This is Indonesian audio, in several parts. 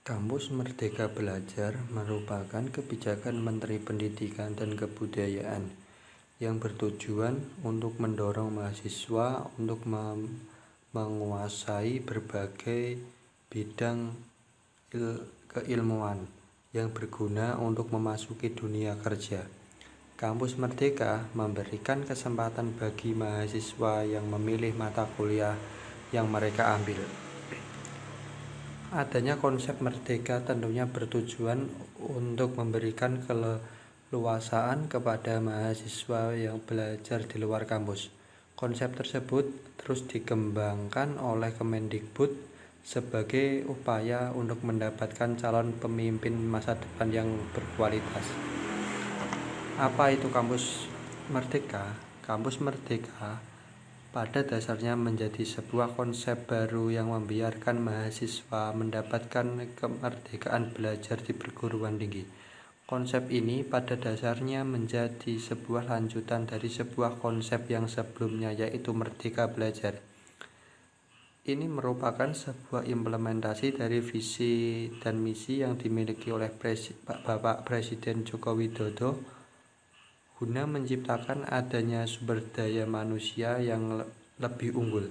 Kampus Merdeka Belajar merupakan kebijakan Menteri Pendidikan dan Kebudayaan yang bertujuan untuk mendorong mahasiswa untuk menguasai berbagai bidang keilmuan yang berguna untuk memasuki dunia kerja. Kampus Merdeka memberikan kesempatan bagi mahasiswa yang memilih mata kuliah yang mereka ambil. Adanya konsep merdeka tentunya bertujuan untuk memberikan keleluasaan kepada mahasiswa yang belajar di luar kampus. Konsep tersebut terus dikembangkan oleh Kemendikbud sebagai upaya untuk mendapatkan calon pemimpin masa depan yang berkualitas. Apa itu kampus merdeka? Kampus merdeka pada dasarnya menjadi sebuah konsep baru yang membiarkan mahasiswa mendapatkan kemerdekaan belajar di perguruan tinggi. Konsep ini pada dasarnya menjadi sebuah lanjutan dari sebuah konsep yang sebelumnya, yaitu Merdeka Belajar. Ini merupakan sebuah implementasi dari visi dan misi yang dimiliki oleh Bapak Presiden Joko Widodo guna menciptakan adanya sumber daya manusia yang lebih unggul.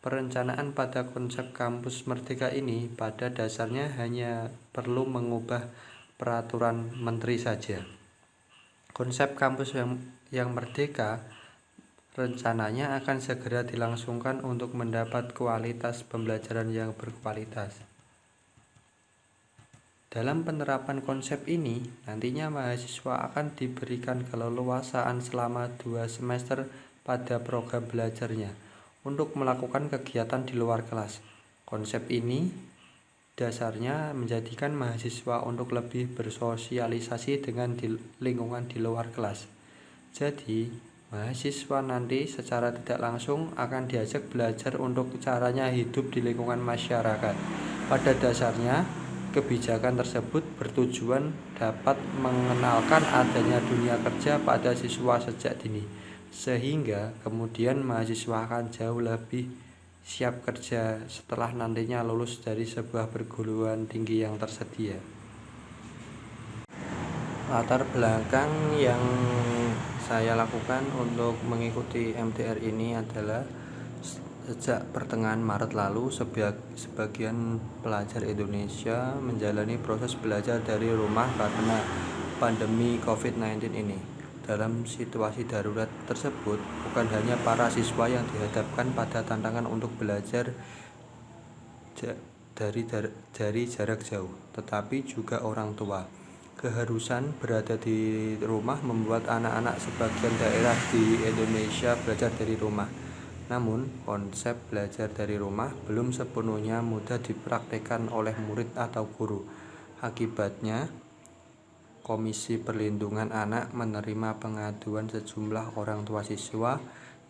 Perencanaan pada konsep kampus merdeka ini pada dasarnya hanya perlu mengubah peraturan menteri saja. Konsep kampus yang merdeka rencananya akan segera dilangsungkan untuk mendapat kualitas pembelajaran yang berkualitas. Dalam penerapan konsep ini, nantinya mahasiswa akan diberikan keleluasaan selama 2 semester pada program belajarnya untuk melakukan kegiatan di luar kelas. Konsep ini dasarnya menjadikan mahasiswa untuk lebih bersosialisasi dengan lingkungan di luar kelas. Jadi, mahasiswa nanti secara tidak langsung akan diajak belajar untuk caranya hidup di lingkungan masyarakat. Pada dasarnya, kebijakan tersebut bertujuan dapat mengenalkan adanya dunia kerja pada siswa sejak dini, sehingga kemudian mahasiswa akan jauh lebih siap kerja setelah nantinya lulus dari sebuah perguruan tinggi yang tersedia. Latar belakang yang saya lakukan untuk mengikuti MTR ini adalah sejak pertengahan Maret lalu, sebagian pelajar Indonesia menjalani proses belajar dari rumah karena pandemi COVID-19 ini. Dalam situasi darurat tersebut, bukan hanya para siswa yang dihadapkan pada tantangan untuk belajar dari jarak jauh, tetapi juga orang tua. Keharusan berada di rumah membuat anak-anak sebagian daerah di Indonesia belajar dari rumah. Namun, konsep belajar dari rumah belum sepenuhnya mudah dipraktikkan oleh murid atau guru. Akibatnya, Komisi Perlindungan Anak menerima pengaduan sejumlah orang tua siswa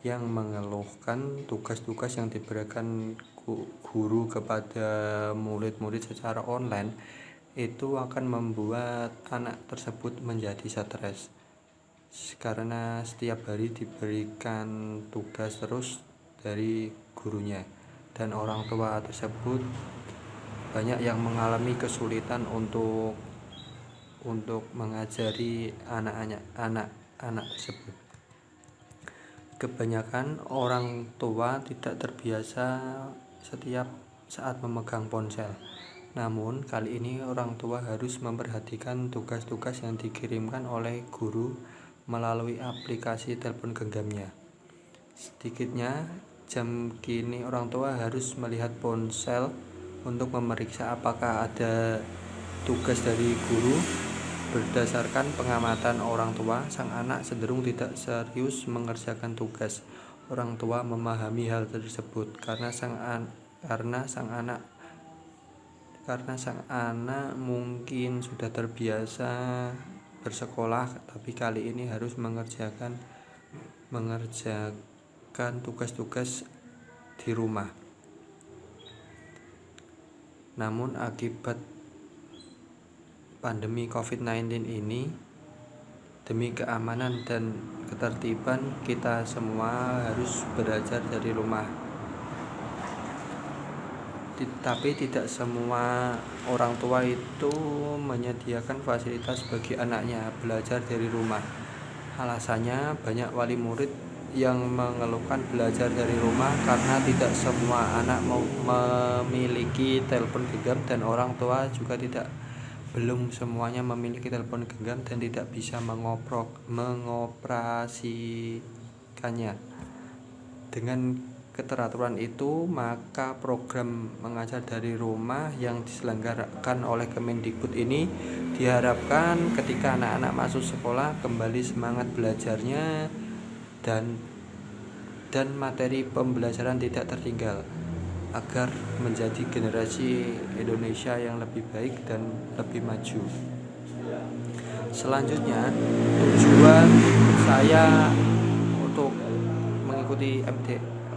yang mengeluhkan tugas-tugas yang diberikan guru kepada murid-murid secara online itu akan membuat anak tersebut menjadi stres karena setiap hari diberikan tugas terus dari gurunya, dan orang tua tersebut banyak yang mengalami kesulitan untuk mengajari anak-anak tersebut. Kebanyakan orang tua tidak terbiasa setiap saat memegang ponsel. Namun, kali ini orang tua harus memperhatikan tugas-tugas yang dikirimkan oleh guru melalui aplikasi telepon genggamnya. Sedikitnya, jam kini orang tua harus melihat ponsel untuk memeriksa apakah ada tugas dari guru. Berdasarkan pengamatan orang tua, sang anak cenderung tidak serius mengerjakan tugas. Orang tua memahami hal tersebut karena sang anak mungkin sudah terbiasa bersekolah, tapi kali ini harus mengerjakan tugas-tugas di rumah. Namun akibat pandemi COVID-19 ini, demi keamanan dan ketertiban, kita semua harus belajar dari rumah. Tapi tidak semua orang tua itu menyediakan fasilitas bagi anaknya belajar dari rumah. Alasannya banyak wali murid yang mengeluhkan belajar dari rumah karena tidak semua anak memiliki telepon genggam, dan orang tua juga belum semuanya memiliki telepon genggam dan tidak bisa mengoperasikannya. Dengan keteraturan itu, maka program mengajar dari rumah yang diselenggarakan oleh Kemendikbud ini diharapkan ketika anak-anak masuk sekolah kembali semangat belajarnya dan materi pembelajaran tidak tertinggal, agar menjadi generasi Indonesia yang lebih baik dan lebih maju. Selanjutnya, tujuan saya untuk mengikuti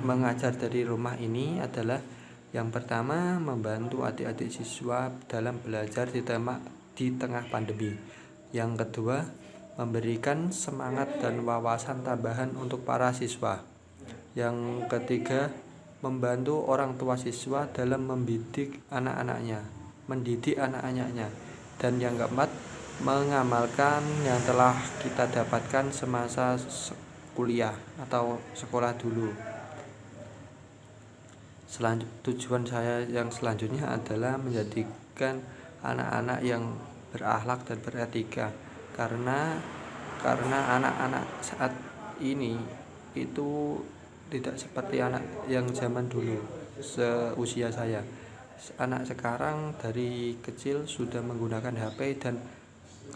mengajar dari rumah ini adalah yang pertama, membantu adik-adik siswa dalam belajar di tengah pandemi. Yang kedua, memberikan semangat dan wawasan tambahan untuk para siswa. Yang ketiga, membantu orang tua siswa dalam mendidik anak-anaknya. Dan yang keempat, mengamalkan yang telah kita dapatkan semasa kuliah atau sekolah dulu. Tujuan saya yang selanjutnya adalah menjadikan anak-anak yang berakhlak dan beretika, karena anak-anak saat ini itu tidak seperti anak yang zaman dulu seusia saya. Anak sekarang dari kecil sudah menggunakan HP, dan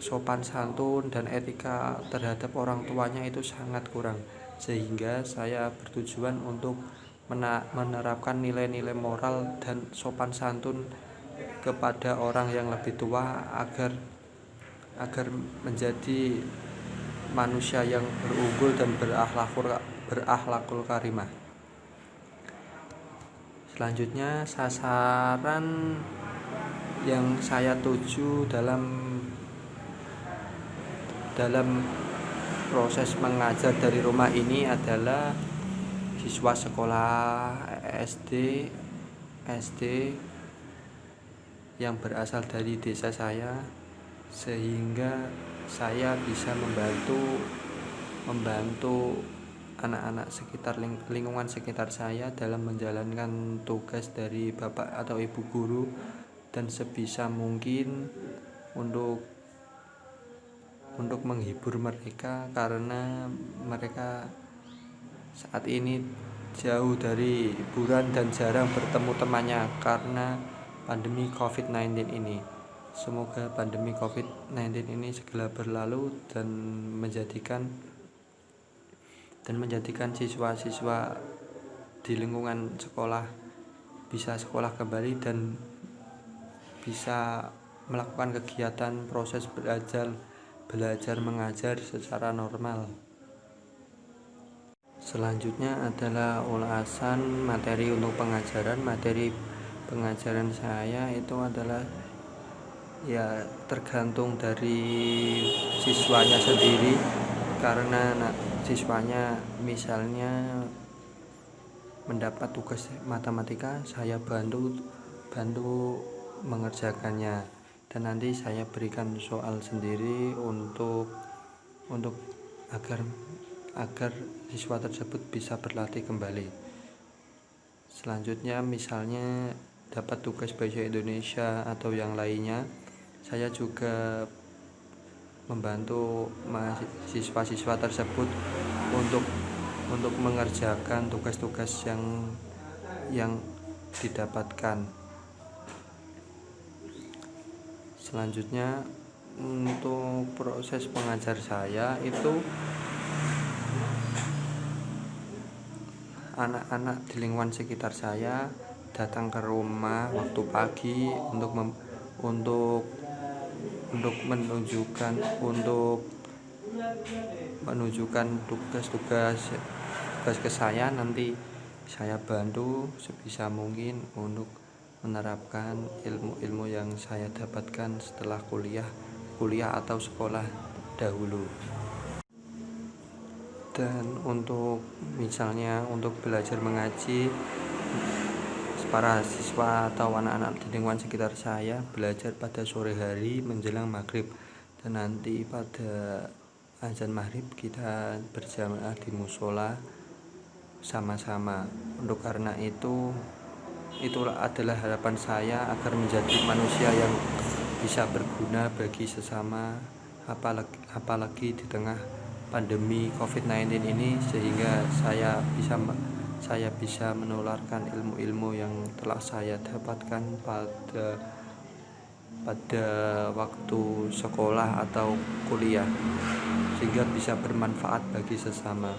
sopan santun dan etika terhadap orang tuanya itu sangat kurang, sehingga saya bertujuan untuk menerapkan nilai-nilai moral dan sopan santun kepada orang yang lebih tua agar menjadi manusia yang berunggul dan berakhlakul karimah. Selanjutnya, sasaran yang saya tuju dalam proses mengajar dari rumah ini adalah siswa sekolah SD yang berasal dari desa saya, sehingga saya bisa membantu anak-anak sekitar lingkungan sekitar saya dalam menjalankan tugas dari bapak atau ibu guru, dan sebisa mungkin untuk menghibur mereka, karena mereka saat ini jauh dari hiburan dan jarang bertemu temannya karena pandemi COVID-19 ini. Semoga pandemi COVID-19 ini segera berlalu dan menjadikan siswa-siswa di lingkungan sekolah bisa sekolah kembali dan bisa melakukan kegiatan proses belajar mengajar secara normal. Selanjutnya adalah ulasan materi untuk pengajaran. Materi pengajaran saya itu adalah tergantung dari siswanya sendiri, karena siswanya misalnya mendapat tugas matematika, saya bantu mengerjakannya, dan nanti saya berikan soal sendiri untuk agar siswa tersebut bisa berlatih kembali. Selanjutnya, misalnya dapat tugas bahasa Indonesia atau yang lainnya, saya juga membantu siswa-siswa tersebut untuk mengerjakan tugas-tugas yang didapatkan. Selanjutnya, untuk proses pengajar saya itu anak-anak di lingkungan sekitar saya datang ke rumah waktu pagi untuk menunjukkan tugas ke saya. Nanti saya bantu sebisa mungkin untuk menerapkan ilmu-ilmu yang saya dapatkan setelah kuliah atau sekolah dahulu. Dan untuk misalnya untuk belajar mengaji, para siswa atau anak-anak di lingkungan sekitar saya belajar pada sore hari menjelang maghrib, dan nanti pada azan maghrib kita berjamaah di musola sama-sama. Untuk karena itulah adalah harapan saya agar menjadi manusia yang bisa berguna bagi sesama, apalagi di tengah pandemi COVID-19 ini, sehingga saya bisa menularkan ilmu-ilmu yang telah saya dapatkan pada waktu sekolah atau kuliah, sehingga bisa bermanfaat bagi sesama.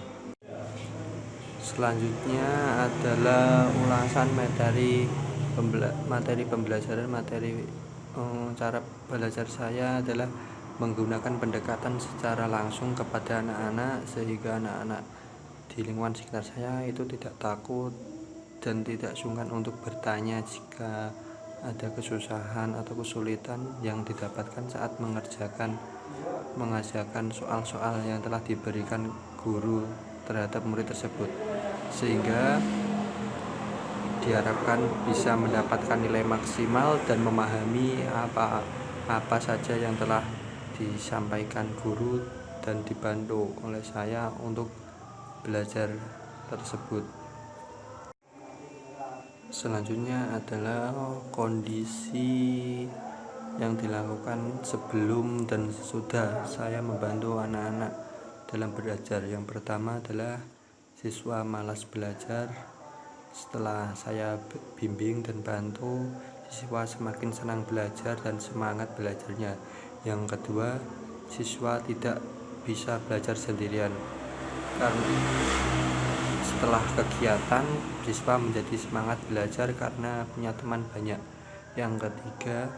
Selanjutnya adalah ulasan materi pembelajaran. Cara belajar saya adalah menggunakan pendekatan secara langsung kepada anak-anak, sehingga anak-anak di lingkungan sekitar saya itu tidak takut dan tidak sungkan untuk bertanya jika ada kesusahan atau kesulitan yang didapatkan saat mengajarkan soal-soal yang telah diberikan guru terhadap murid tersebut, sehingga diharapkan bisa mendapatkan nilai maksimal dan memahami apa saja yang telah disampaikan guru dan dibantu oleh saya untuk belajar tersebut. Selanjutnya adalah kondisi yang dilakukan sebelum dan sesudah saya membantu anak-anak dalam belajar. Yang pertama adalah siswa malas belajar. Setelah saya bimbing dan bantu, siswa semakin senang belajar dan semangat belajarnya. Yang kedua, siswa tidak bisa belajar sendirian. Karena setelah kegiatan, siswa menjadi semangat belajar karena punya teman banyak. Yang ketiga,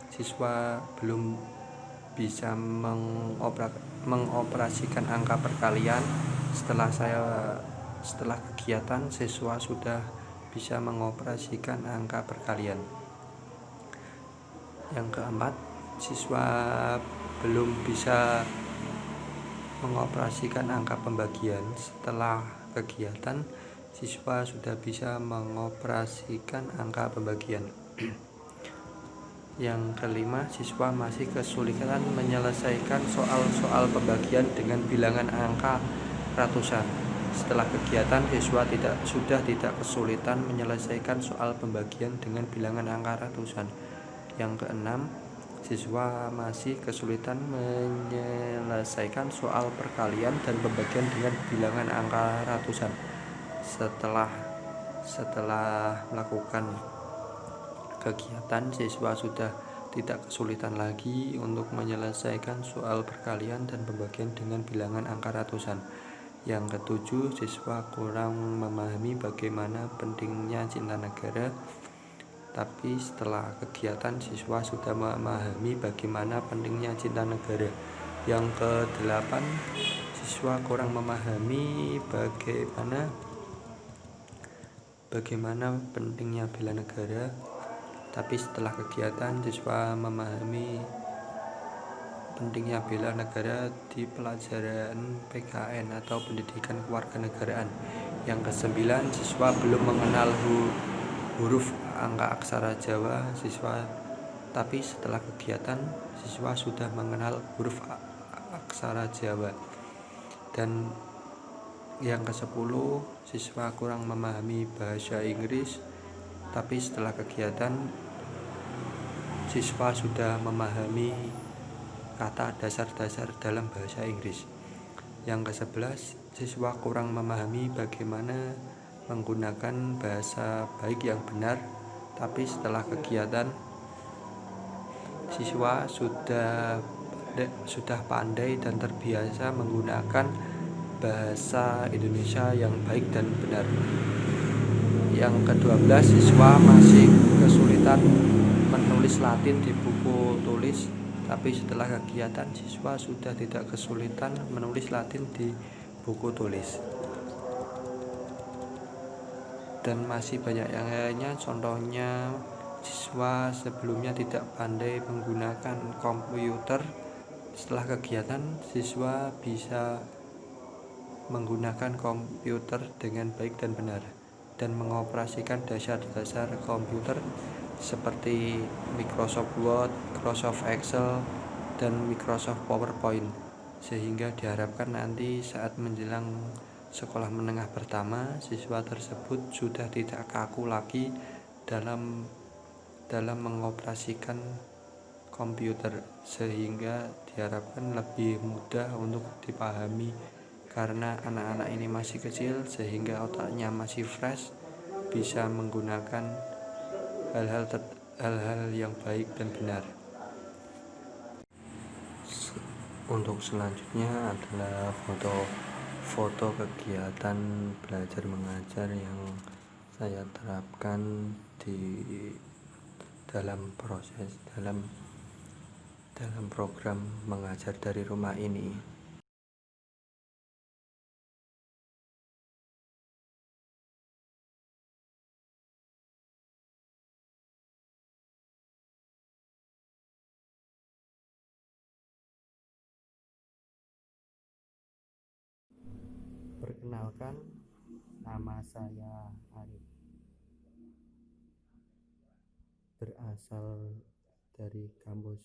siswa belum bisa mengoperasikan angka perkalian. Setelah kegiatan, siswa sudah bisa mengoperasikan angka perkalian. Yang keempat, siswa belum bisa mengoperasikan angka pembagian. Setelah kegiatan, siswa sudah bisa mengoperasikan angka pembagian. Yang kelima, siswa masih kesulitan menyelesaikan soal-soal pembagian dengan bilangan angka ratusan. Setelah kegiatan, siswa sudah tidak kesulitan menyelesaikan soal pembagian dengan bilangan angka ratusan. Yang keenam, siswa masih kesulitan menyelesaikan soal perkalian dan pembagian dengan bilangan angka ratusan. Setelah melakukan kegiatan, siswa sudah tidak kesulitan lagi untuk menyelesaikan soal perkalian dan pembagian dengan bilangan angka ratusan. Yang ketujuh, siswa kurang memahami bagaimana pentingnya cinta negara. Tapi setelah kegiatan, siswa sudah memahami bagaimana pentingnya cinta negara. Yang kedelapan, siswa kurang memahami bagaimana pentingnya bela negara. Tapi setelah kegiatan, siswa memahami pentingnya bela negara di pelajaran PKN atau pendidikan kewarganegaraan. Yang kesembilan, siswa belum mengenal huruf angka aksara Jawa. Tapi setelah kegiatan, siswa sudah mengenal huruf aksara Jawa. Dan yang ke-10, siswa kurang memahami bahasa Inggris. Tapi setelah kegiatan, siswa sudah memahami kata dasar-dasar dalam bahasa Inggris. Yang ke-11, siswa kurang memahami bagaimana menggunakan bahasa baik yang benar. Tapi setelah kegiatan, siswa sudah pandai dan terbiasa menggunakan bahasa Indonesia yang baik dan benar. Yang ke-12, siswa masih kesulitan menulis Latin di buku tulis. Tapi setelah kegiatan, siswa sudah tidak kesulitan menulis Latin di buku tulis. Dan masih banyak yang lainnya. Contohnya, siswa sebelumnya tidak pandai menggunakan komputer. Setelah kegiatan, siswa bisa menggunakan komputer dengan baik dan benar. dan mengoperasikan dasar-dasar komputer seperti Microsoft Word, Microsoft Excel, dan Microsoft PowerPoint, sehingga diharapkan nanti saat menjelang sekolah menengah pertama, siswa tersebut sudah tidak kaku lagi dalam mengoperasikan komputer, sehingga diharapkan lebih mudah untuk dipahami karena anak-anak ini masih kecil sehingga otaknya masih fresh, bisa menggunakan hal-hal yang baik dan benar. Untuk selanjutnya adalah foto kegiatan belajar mengajar yang saya terapkan di dalam program mengajar dari rumah ini. Perkenalkan, nama saya Arif, berasal dari kampus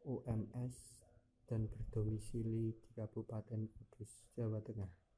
UMS dan berdomisili di Kabupaten Kudus, Jawa Tengah.